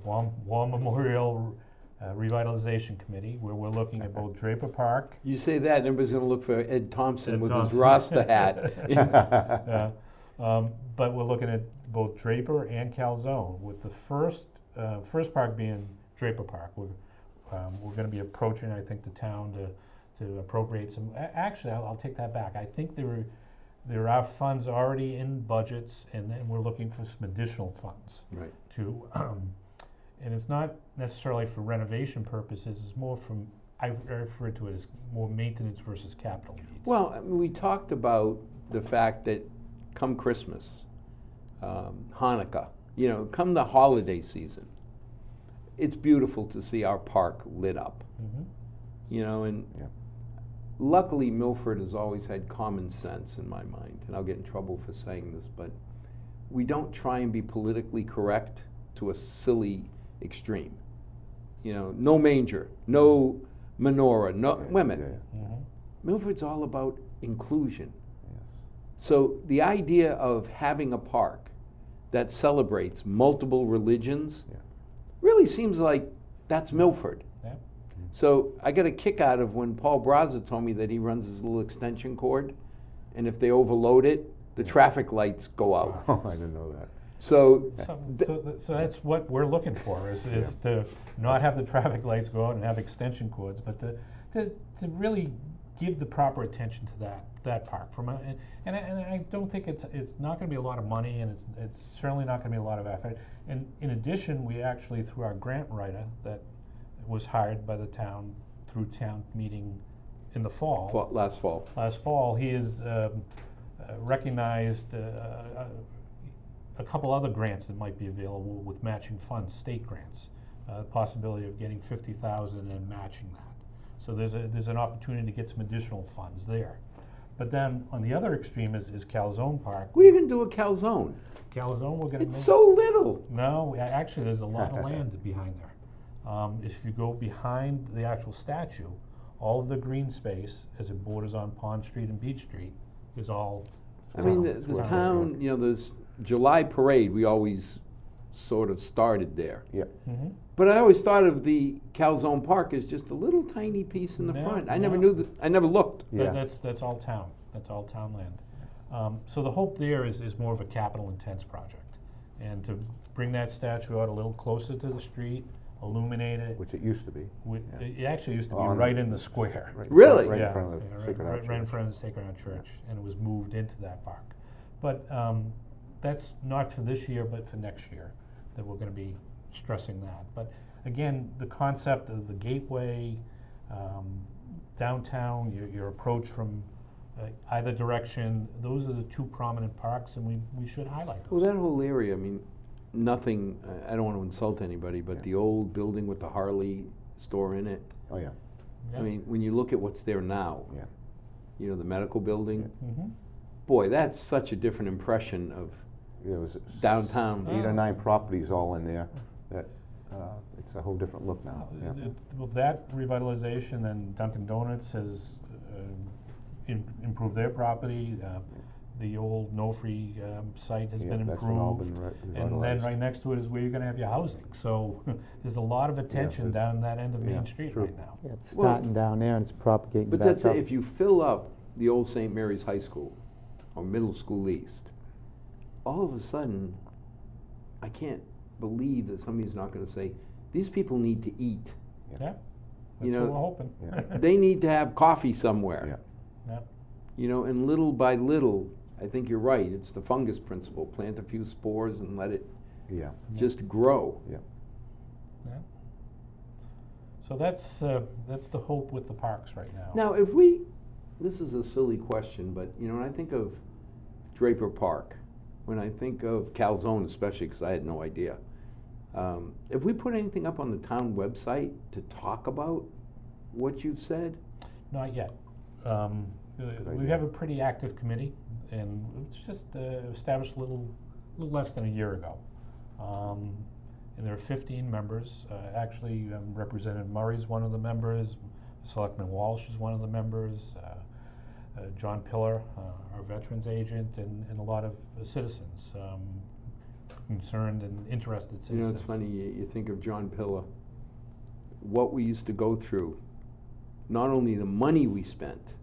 War Memorial Revitalization Committee, where we're looking at both Draper Park. You say that, and everybody's gonna look for Ed Thompson Ed with Thompson. his Rasta hat. But we're looking at both Draper and Calzone, with the first park being Draper Park. We're going to be approaching, I think, the town to appropriate some. Actually, I'll take that back. I think there are funds already in budgets, and then we're looking for some additional funds Right. to. And it's not necessarily for renovation purposes. It's more from, I refer to it as more maintenance versus capital needs. Well, I mean, we talked about the fact that come Christmas, Hanukkah, come the holiday season, it's beautiful to see our park lit up. Mhm. And Yeah. luckily Milford has always had common sense in my mind, and I'll get in trouble for saying this, but we don't try and be politically correct to a silly extreme. No manger, no menorah, no Yeah, women. yeah, yeah. Mhm. Milford's all about inclusion. Yes. So the idea of having a park that celebrates multiple religions Yeah. really seems like that's Milford. Yeah. So I got a kick out of when Paul Braza told me that he runs his little extension cord, and if they overload it, the traffic lights go out. Oh, I didn't know that. So So that's what we're looking for, is to not have the traffic lights go out and have extension cords, but to really give the proper attention to that park. And I don't think it's not going to be a lot of money, and it's certainly not going to be a lot of effort. And in addition, we actually, through our grant writer that was hired by the town through town meeting in the fall, last fall. he is recognized a couple other grants that might be available with matching funds, state grants, possibility of getting $50,000 and matching that. So there's an opportunity to get some additional funds there. But then on the other extreme is Calzone Park. What are you going to do with Calzone? Calzone, we're going to It's so little. No, actually, there's a lot of land behind there. If you go behind the actual statue, all of the green space, as it borders on Pond Street and Beach Street, is all I mean, town. the town, you know, this July parade, we always sort of started there. Yeah. Mm-hmm. But I always thought of the Calzone Park as just a little tiny piece in the No, front. I never no. knew I never looked. Yeah. That's all town. That's all town land. So the hope there is more of a capital intense project, and to bring that statue out a little closer to the street, illuminate it. Which it used to be. Yeah. It actually used to be On right in the square. Right, Really? Right Yeah, in front of the yeah, Sacred Heart right in Church. front of the Sacred Heart Church, and it was moved into that park. But that's not for this year, but for next year, that we're going to be stressing that. But again, the concept of the gateway, downtown, your approach from either direction, those are the two prominent parks, and we should highlight Well, those. that whole area, I mean, nothing, I don't want to insult anybody, but Yeah. the old building with the Harley store in it, Oh, yeah. Yeah. I mean, when you look at what's there now, Yeah. you know, the medical building, Mhm. boy, that's such a different impression of There was downtown. 8 or 9 properties all in there. That it's a whole different look now. Yeah. With that revitalization, then Dunkin' Donuts has improved their property. The old no-free site has Yeah, been that's been all improved. been And then revitalized. right next to it is where you're gonna have your housing. So there's a lot of attention there's- down that end of yeah, Main Street true. right now. Yeah, it's Well- starting down there and it's propagating But back that's up. it, if you fill up the old St. Mary's High School, or Middle School East, all of a sudden, I can't believe that somebody's not gonna say, these people need to eat. Yeah, You that's what know, we're hoping. Yeah. They need to have coffee somewhere. Yeah. Yeah. You know, and little by little, I think you're right, it's the fungus principle. Plant a few spores and let it Yeah. just grow. Yeah. Yeah. So that's the hope with the parks right now. Now, this is a silly question, but you know, when I think of Draper Park, when I think of Calzone especially, because I had no idea, if we put anything up on the town website to talk about what you've said? Not yet. We idea. have a pretty active committee, and it's just established a little less than a year ago. And there are 15 members. Actually, Representative Murray's one of the members. Selectman Walsh is one of the members. John Pillar, our veterans agent, and a lot of citizens, concerned and interested You know, citizens. it's funny, you think of John Pillar, what we used to go through, not only the money we spent,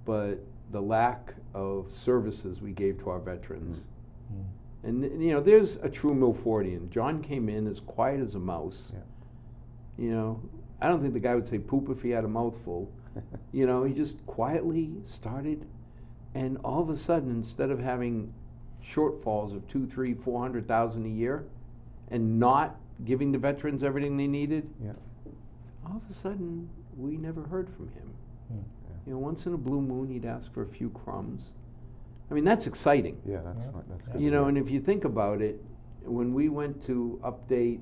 but the lack of services we gave to our veterans. Mm. And you know, there's a true Milfordian. John came in as quiet as a mouse. Yeah. You know, I don't think the guy would say poop if he had a mouthful. You know, he just quietly started, and all of a sudden, instead of having shortfalls of 200,000, 300,000, 400,000 a year, and not giving the veterans everything they needed, Yeah. all of a sudden, we never heard from him. Mm. You know, once in a blue moon, he'd ask for a few crumbs. I mean, that's exciting. Yeah, that's Yeah. that's Yeah. good. You to know, hear. and if you think about it, when we went to update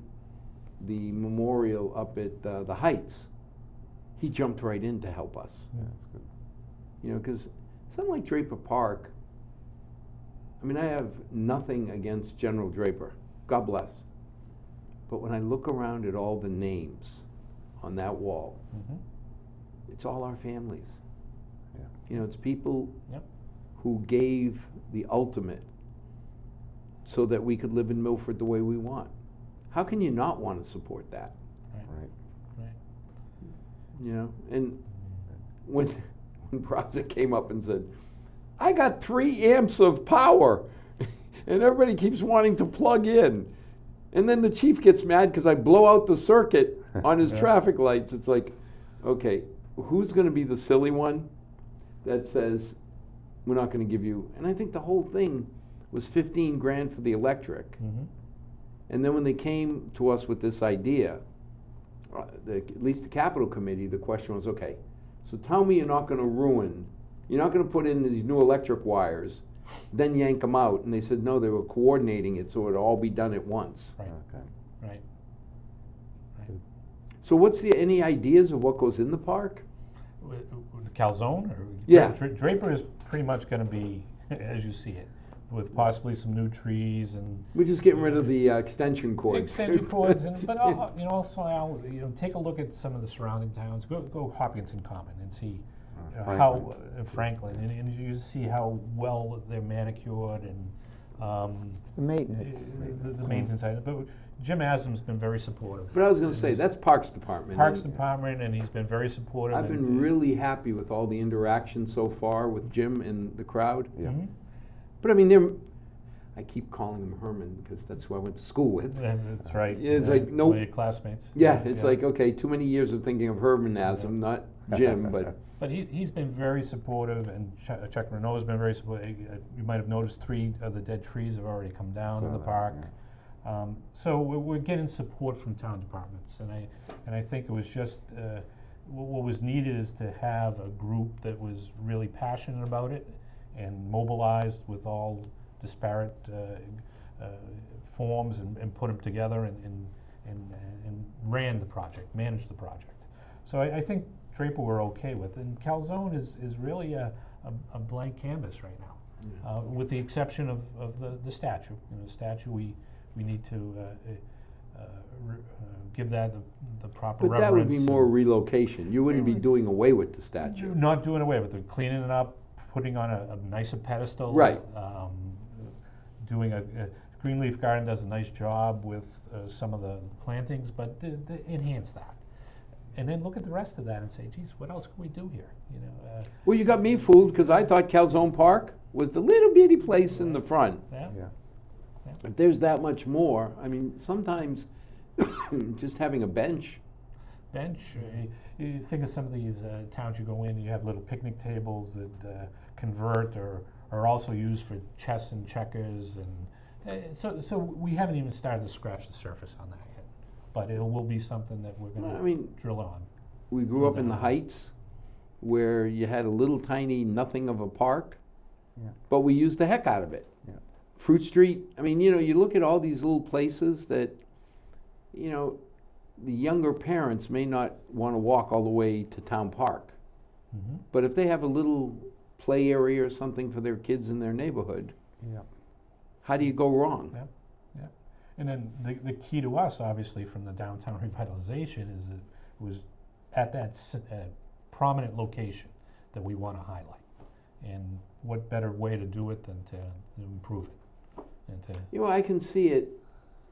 the memorial up at the Heights, he jumped right in to help us. Yeah, that's good. You know, because something like Draper Park, I mean, I have nothing against General Draper. God bless. But when I look around at all the names on that wall, Mhm. it's all our families. Yeah. You know, it's people Yep. who gave the ultimate so that we could live in Milford the way we want. How can you not want to support that? Right. Right. You know, and when Brazza came up and said, I got 3 amps of power, and everybody keeps wanting to plug in. And then the chief gets mad because I blow out the circuit on his Yeah. traffic lights. It's like, okay, who's going to be the silly one that says, we're not going to give you, and I think the whole thing was 15 grand for the electric. Mm-hmm. And then when they came to us with this idea, at least the capital committee, the question was, okay, so tell me you're not going to you're not going to put in these new electric wires, then yank them out. And they said, no, they were coordinating it so it'd all be done at once. Right. Okay. Right. Right. So what's any ideas of what goes in the park? The calzone, or Yeah. Draper is pretty much going to be as you see it, with possibly some new trees and We're just getting rid of the extension cords. extension cords, but you know, also Al, you know, take a look at some of the surrounding towns. Go Hopkinton Common and see how Franklin, and you see how well they're manicured and It's the maintenance. the maintenance side. But Jim Aslam's been very supportive. But I was going to say, that's Parks Department. Parks and Department, and he's been very supportive. I've and- been really happy with all the interaction so far with Jim and the crowd. Yeah. Mhm. But I mean, I keep calling him Herman because that's who I went to school with. Yeah, that's right. Yeah, it's like, nope. One of your classmates. Yeah, it's like, okay, too many years of thinking of Herman as him, not Jim, but But he's been very supportive, and Chuck Renault's been very supportive. You might have noticed 3 of the dead trees have already come down in Saw the that, park. yeah. So we're getting support from town departments, and I think it was just what was needed is to have a group that was really passionate about it and mobilized with all disparate forms and put them together and ran the project, managed the project. So I think Draper we're okay with, and Calzone is really a blank canvas right now, with the exception of the statue. You know, the statue we need to give that the proper but reverence. that would be more relocation. You wouldn't be Right. doing away with the statue. Not doing away with it, cleaning it up, putting on a nicer pedestal. Right. Doing a Green Leaf Garden does a nice job with some of the plantings, but enhance that. And then look at the rest of that and say, geez, what else can we do here? You know, Well, you got me fooled because I thought Calzone Park was the little bitty place in the front. yeah. Yeah. But there's that much more. I mean, sometimes just having a bench. You think of some of these towns you go in, you have little picnic tables that convert or are also used for chess and checkers, and so we haven't even started to scratch the surface on that yet. But it will be something that we're going Well, to I mean, drill on. we grew up in the Heights where you had a little tiny nothing of a park, Yeah. but we used the heck out of it. Yeah. Fruit Street, I mean, you know, you look at all these little places that, you know, the younger parents may not want to walk all the way to Town Park. Mm-hmm. But if they have a little play area or something for their kids in their neighborhood, Yeah. how do you go wrong? Yeah. And then the key to us, obviously, from the downtown revitalization is it was at that prominent location that we want to highlight. And what better way to do it than to improve it? And to, You know, I can see it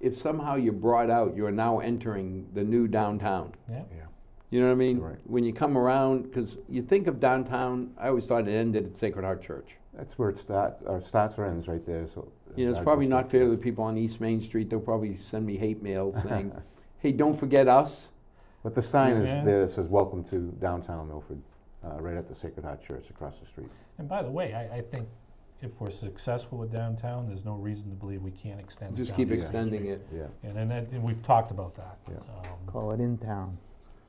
if somehow you're brought out, you're now entering the new downtown. yeah, Yeah. You know what I mean? Right. When you come around, because you think of downtown, I always thought it ended at Sacred Heart Church. That's where it starts or ends right there. So You know, it's probably not fair to the people on East Main Street. They'll probably send me hate mail saying, hey, don't forget us. But the sign is Yeah. there that says "Welcome to Downtown Milford," right at the Sacred Heart Church across the street. and by the way, I think if we're successful with downtown, there's no reason to believe we can't extend it Just down keep to Main extending Street. it. Yeah. And we've talked about that. Yeah. Call it in town.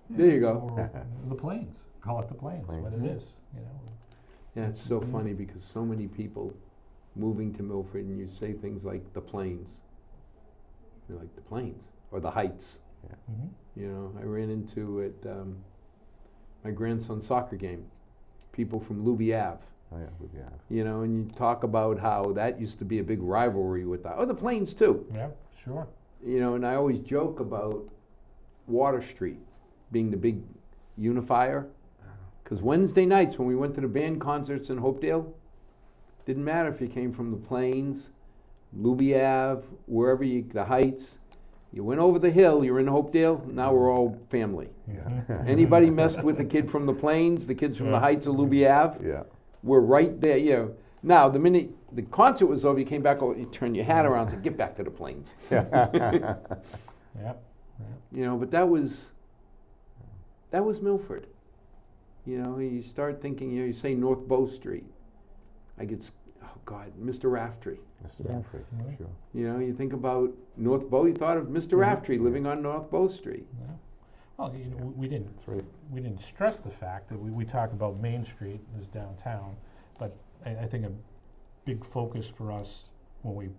There you go. Or the Plains, call it the Plains, what it Plains. is, you know. Yeah, it's so funny because so many people moving to Milford and you say things like the Plains. You're like, the Plains or the Heights. Mhm. You know, I ran into at my grandson's soccer game, people from Luby Ave. Oh yeah, we have. You know, and you talk about how that used to be a big rivalry with the Plains too. Yeah, sure. You know, and I always joke about Water Street being the big unifier. Because Wednesday nights when we went to the band concerts in Hopedale, didn't matter if you came from the Plains, Luby Ave, wherever the Heights. You went over the hill, you're in Hopedale, now we're all family. Yeah. Anybody messed with the kid from the Plains, the kids from the Heights or Luby Ave, Yeah. we're right there, you know. Now, the minute the concert was over, you came back over, you turned your hat around and said, get back to the Plains. Yep. You know, but that was Milford. You know, you start thinking, you know, you say North Bow Street. I get, oh God, Mr. Raftery. Mr. Raftery, Yeah. sure. You know, you think about North Bow, you thought of Mr. Raftery living on North Bow Street. Yeah. Well, you know, we didn't That's right. we didn't stress the fact that we talk about Main Street as downtown, but I think a big focus for us when we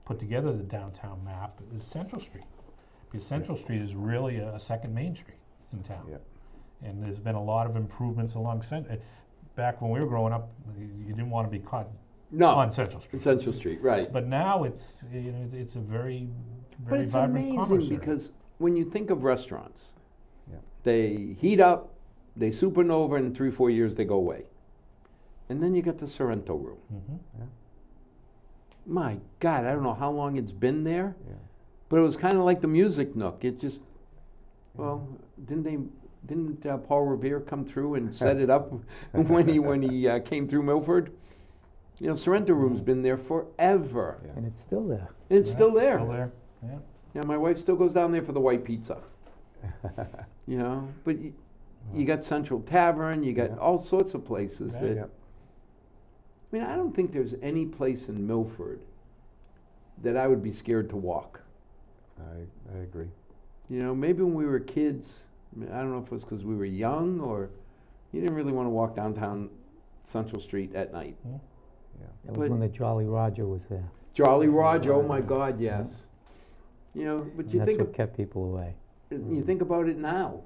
put together the downtown map is Central Street. Because Central Street is really a second Main Street in town. Yeah. And there's been a lot of improvements along back when we were growing up, you didn't want to be caught No, on Central Street. Central Street, right. But now it's, you know, it's a very, But very it's vibrant commerce amazing area. because when you think of restaurants, Yeah. they heat up, they supernova, and in 3-4 years they go away. And then you got the Sorrento room. Mhm. My God, I don't know how long it's been there, Yeah. but it was kind of like the Music Nook. It just, well, didn't Paul Revere come through and set it up when he came through Milford? You know, Sorrento room's been there forever, Yeah. And it's still there. and it's Yeah, still there. Still there, yeah. Yeah, my wife still goes down there for the white pizza. You know, but you got Central Tavern, you got Yeah. all sorts of places Yeah. that. Yeah. I mean, I don't think there's any place in Milford that I would be scared to walk. I agree. You know, maybe when we were kids, I mean, I don't know if it was because we were young or you didn't really want to walk downtown Central Street at night. Yeah. That was But- when the Jolly Roger was there. Jolly Roger, oh my God, yes. You know, but And you that's think what kept people away. you think about it now.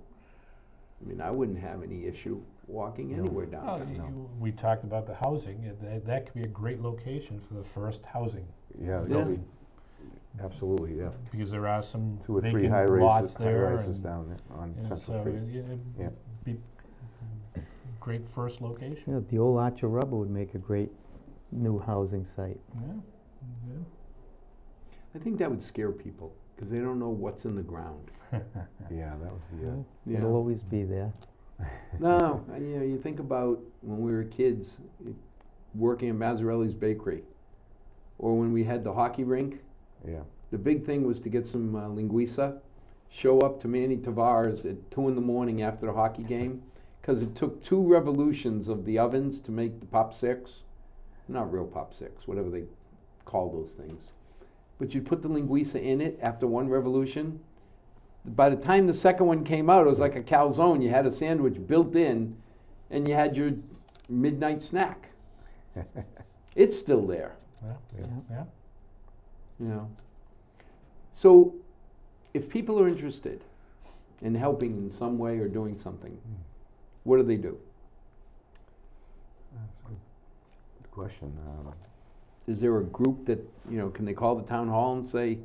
I mean, I wouldn't have any issue walking anywhere Oh, downtown. we talked about the housing, that could be a great location for the first housing, Yeah. Yeah. we- Absolutely, yeah. because there are some 2 or 3 vacant high lots rises, there. down there on and Central so Street. it'd Yeah. be great first location. Yeah, the old Archer Rubber would make a great new housing site. Yeah, yeah. I think that would scare people because they don't know what's in the ground. Yeah, that would be, Yeah. It'll always be there. No, you know, you think about when we were kids working at Mazzarelli's Bakery, or when we had the hockey rink. yeah. The big thing was to get some linguiça, show up to Manny Tavares at 2 a.m. after the hockey game, because it took 2 revolutions of the ovens to make the Pop 6. Not real Pop 6, whatever they call those things. But you put the linguiça in it after 1 revolution. By the time the second one came out, it was like a calzone. You had a sandwich built in, and you had your midnight snack. It's still there, Yeah, Yeah. yeah. you know. So, if people are interested in helping in some way or doing something, what do they do? That's a good question. Is there a group that, you know, can they call the town hall and say,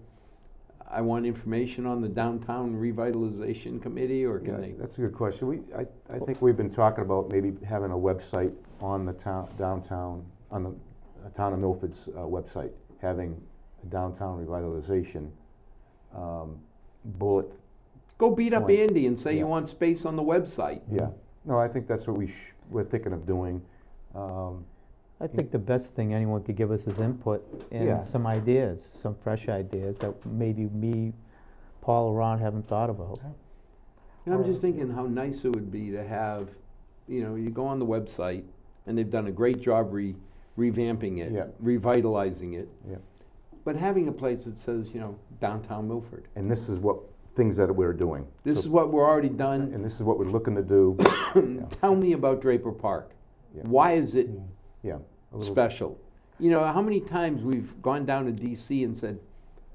I want information on the downtown revitalization committee, or Yeah, can they? that's a good question. I think we've been talking about maybe having a website on the downtown, on the town of Milford's website, having a downtown revitalization bullet. Go beat up Point. Andy and say Yeah. you want space on the website. Yeah. No, I think that's what we're thinking of doing. I think the best thing anyone could give us is input Yeah. and some ideas, some fresh ideas that maybe me, Paul, or Ron haven't thought about. And I'm Or- just thinking how nice it would be to have, you know, you go on the website and they've done a great job revamping it, Yeah. revitalizing it. Yeah. But having a place that says, you know, downtown Milford. And this is what, things that we're doing. This So- is what we're already done. And this is what we're looking to do. Yeah. Tell me about Draper Park. Yeah. Why is it Mm. Yeah. a little- special? You know, how many times we've gone down to DC and said,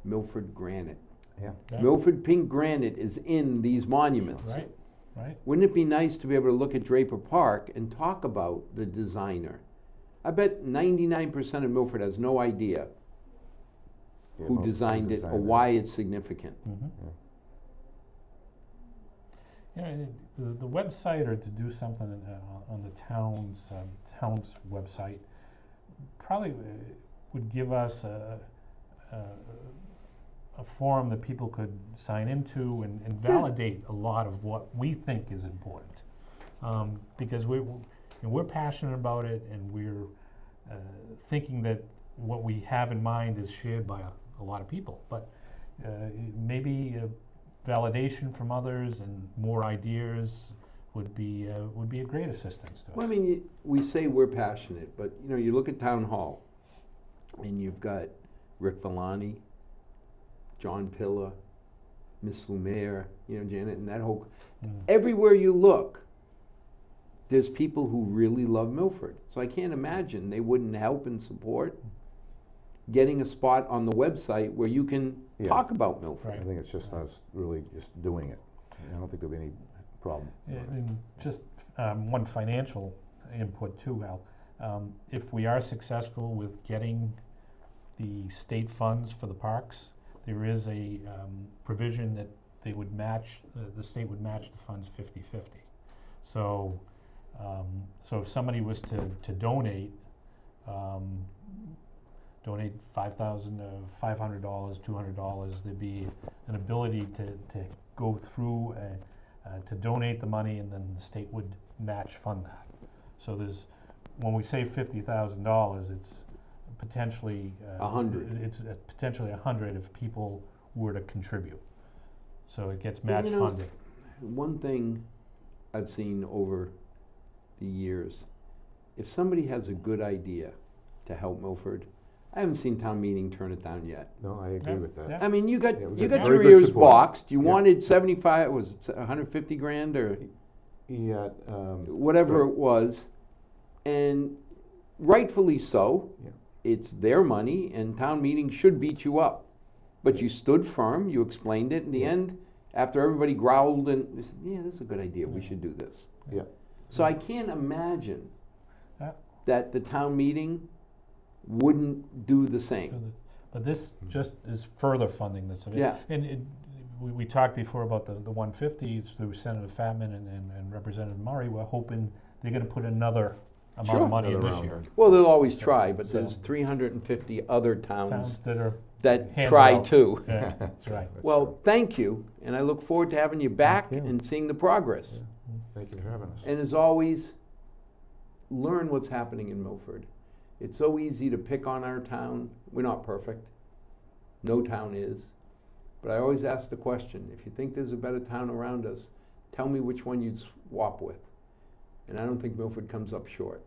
Milford granite. Yeah. Yeah. Milford pink granite is in these monuments. Right, right. Wouldn't it be nice to be able to look at Draper Park and talk about the designer? I bet 99% of Milford has no idea Yeah, who most designed it or designed why it's significant. Mhm. The website, or to do something on the town's website, probably would give us a forum that people could sign into and validate a lot of what we think is important. Because we're passionate about it, and we're thinking that what we have in mind is shared by a lot of people. But maybe validation from others and more ideas would be a great assistance to us. Well, I mean, we say we're passionate, but you look at Town Hall, and you've got Rick Villani, John Pilla, Miss Lumiere, Janet, and that whole. Everywhere you look, there's people who really love Milford. So I can't imagine they wouldn't help and support getting a spot on the website where you can talk about Milford. I think it's just us really just doing it. I don't think there'll be any problem. And just one financial input too, Al. If we are successful with getting the state funds for the parks, there is a provision that they would match, the state would match the funds 50-50. So if somebody was to donate, donate $5,000, $500, $200, there'd be an ability to go through to donate the money, and then the state would match fund that. So when we say $50,000, it's potentially 100. It's potentially 100 if people were to contribute. So it gets match funding. One thing I've seen over the years, if somebody has a good idea to help Milford, I haven't seen town meeting turn it down yet. No, I agree with that. Yeah. I mean, you got we got your very good ears support. boxed. You Yeah. wanted 75, was it 150 grand or Yeah, whatever it was, and rightfully so. Yeah. It's their money, and town meeting should beat you up. But you stood firm, you explained it in the end, after everybody growled and said, yeah, this is a good idea, we should do this. Yeah. So I can't imagine Yeah. that the town meeting wouldn't do the same. But this just is further funding that's available. Yeah. And we talked before about the 150, it's through Senator Fatman and Representative Murray. We're hoping they're gonna put another amount Sure. of money in Another this round. year. Well, they'll always try, but So- there's 350 other Towns towns that are, that hands try out. too. yeah, that's right. Well, thank you, and I look forward to having you back Thank you. and seeing the progress. Thank you for having us. And as always, learn what's happening in Milford. It's so easy to pick on our town. We're not perfect. No town is. But I always ask the question, if you think there's a better town around us, tell me which one you'd swap with. And I don't think Milford comes up short.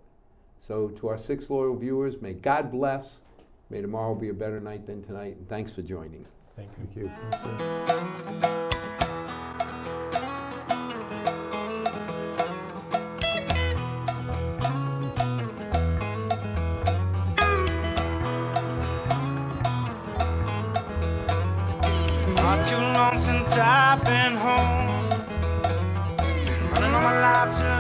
So to our 6 loyal viewers, may God bless. May tomorrow be a better night than tonight. And thanks for joining. Thank you. Thank you. Not too long since I've been home. Been running all my life till